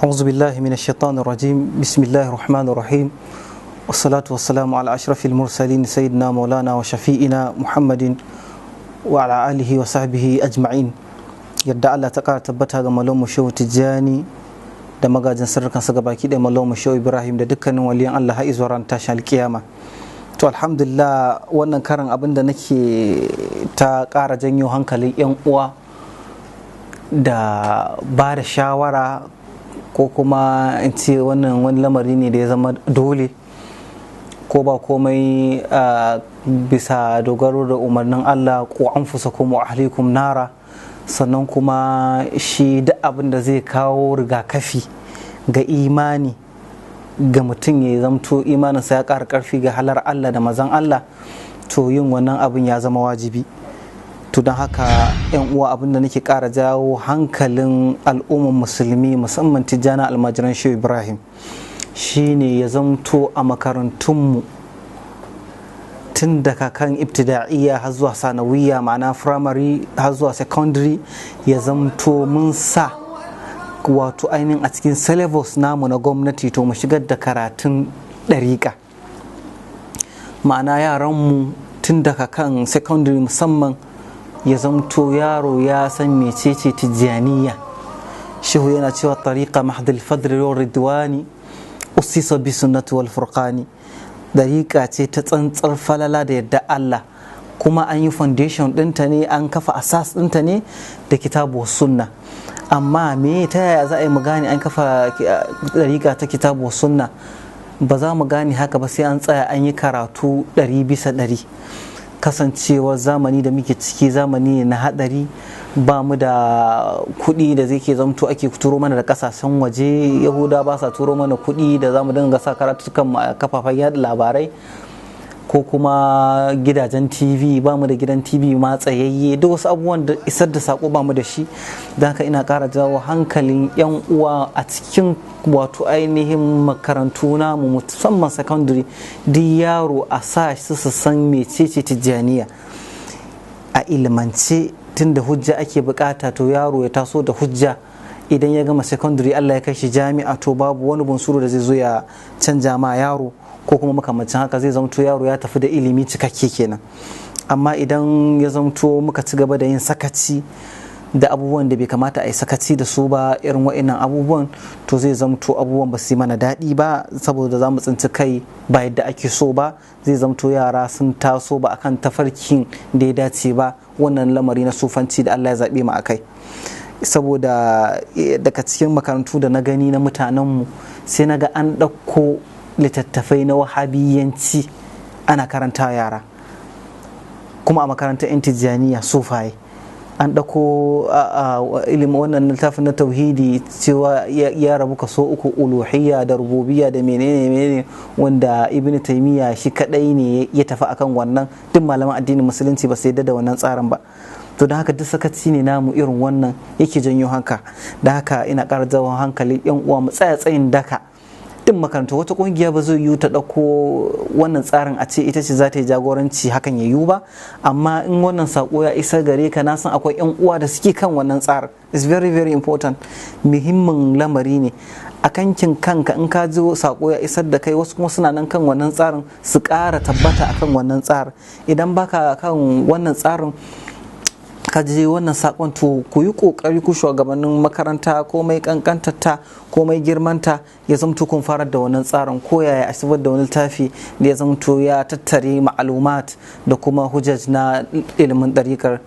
أعوذ بالله من الشيطان الرجيم. بسم الله الرحمن الرحيم، والصلاة والسلام على أشرف المرسلين سيدنا مولانا وشفيئنا محمد وعلى آله وصحبه أجمعين. yadda Allah ta ƙara tabbata ga Maulana Shehu Tijjani da magajin sirrikan sa gabaki da Maulana Shehu Ibrahim da dukkanin waliyan Allah har zuwa ran tashin alkiyama. To alhamdulillah, wannan karan abin da nake ta ƙara janyo hankalin 'yan uwa da ba da shawara, ko kuma in ce wannan wani lamari ne da ya zama dole ko ba komai bisa dogaro da umarnin Allah, ku anfusakum wa ahlikum nara. Sannan kuma shi da abin da zai kawo rigakafi ga imani ga mutum ya zamto imaninsa ya ƙara ƙarfi ga halar Allah da mazan Allah, to yin wannan abin ya zama wajibi. To don haka 'yan uwa, abin da nake ƙara jawo hankalin al'ummar musulmi musamman Tijjana almajiran Shehu Ibrahim shine ya zamto a makarantunmu tun daga kan ibtida'iyya har zuwa sanawiyya, ma'ana firamare har zuwa secondary, ya zamto mun sa wato ainihin a cikin syllabus namu na gwamnati to mu shigar da karatun ɗariƙa. Ma'ana yaranmu tun daga kan secondary musamman ya zamto yaro ya san mecece tijjaniya. Shehu yana cewa tariqa mahdil fadli wa ridwani usisa bi sunnati wal furqani. Dariƙa ce ta tsantsar falala da yadda Allah, kuma an yi foundation ɗinta ne, an kafa asas ɗinta ne da kitabu sunna. Amma me ta yaya za a yi mu gane an kafa dariƙa ta kitabu sunna? Ba za mu gane haka ba sai an tsaya an yi karatu 100%. Kasancewar zamani da muke ciki zamani ne na haɗari, ba mu da kuɗi da zai ke zamto ake turo mana da ƙasashen waje. Yahuda ba sa turo mana kuɗi da za mu dinga sa karatukan a kafafen yada labarai ko kuma gidajen TV. Ba mu da gidan TV ma tsayayye, duk wasu abubuwan da isar da sako ba mu da shi. Da haka ina ƙara jawo hankalin 'yan uwa a cikin wato ainihin makarantu namu musamman secondary, duk yaro a sa su san mecece tijjaniya a ilimance. Tun da hujja ake bukata, to yaro ya taso da hujja. Idan ya gama secondary Allah ya kai shi jami'a, to babu wani bunsuru da zai zo ya canja ma yaro, ko kuma makamancin haka. Zai zamto yaro ya tafi da ilimi cikakke kenan. Amma idan ya zamto muka ci gaba da yin sakaci da abubuwan da bai kamata a yi sakaci da su ba, irin wa'innan abubuwan, to zai zamto abubuwan ba su yi mana daɗi ba, saboda za mu tsinci kai ba yadda ake so ba. Zai zamto yara sun taso ba akan tafarkin da ya dace ba, wannan lamari na sufanci da Allah ya zaɓe mu a kai. Saboda daga cikin makarantu da na gani na mutanenmu, sai na ga an ɗauko littattafai na wahabiyanci ana karanta yara, kuma a makarantar 'yan tijjaniya sufaye. An ɗauko ilimin wannan littafin na tauhidi cewa ya rabu kaso 3, uluhiyya da rububiyya da menene, wanda Ibn Taymiyyah shi kadai ne ya tafi akan wannan. Duk malaman addinin musulunci ba su yarda da wannan tsarin ba. To da haka duk sakaci ne namu irin wannan yake janyo haka. Da haka ina ƙara jawo hankali 'yan uwa mu tsaya tsayin daka. Din makarantu, wata kungiya ba zai yiwu ta ɗauko wannan tsarin a ce ita ce za ta yi jagoranci hakan ya yiwu ba. Amma in wannan sako ya isa gare ka, na san akwai 'yan uwa da suke kan wannan tsarin. It's very very important, muhimmin lamari ne a kankin kanka. In ka ji sako ya isar da kai, wasu kuma suna nan kan wannan tsarin, su ƙara tabbata akan wannan tsarin. Idan baka kan wannan tsarin ka je wannan sakon, to ku yi kokari ku shugabannin makaranta, komai kankantarta komai girmanta, ya zamto kun farar da wannan tsarin. Ko yaya a shigar da wani littafi da ya zamto ya tattare ma'lumat da kuma hujjaj na ilimin ɗariƙar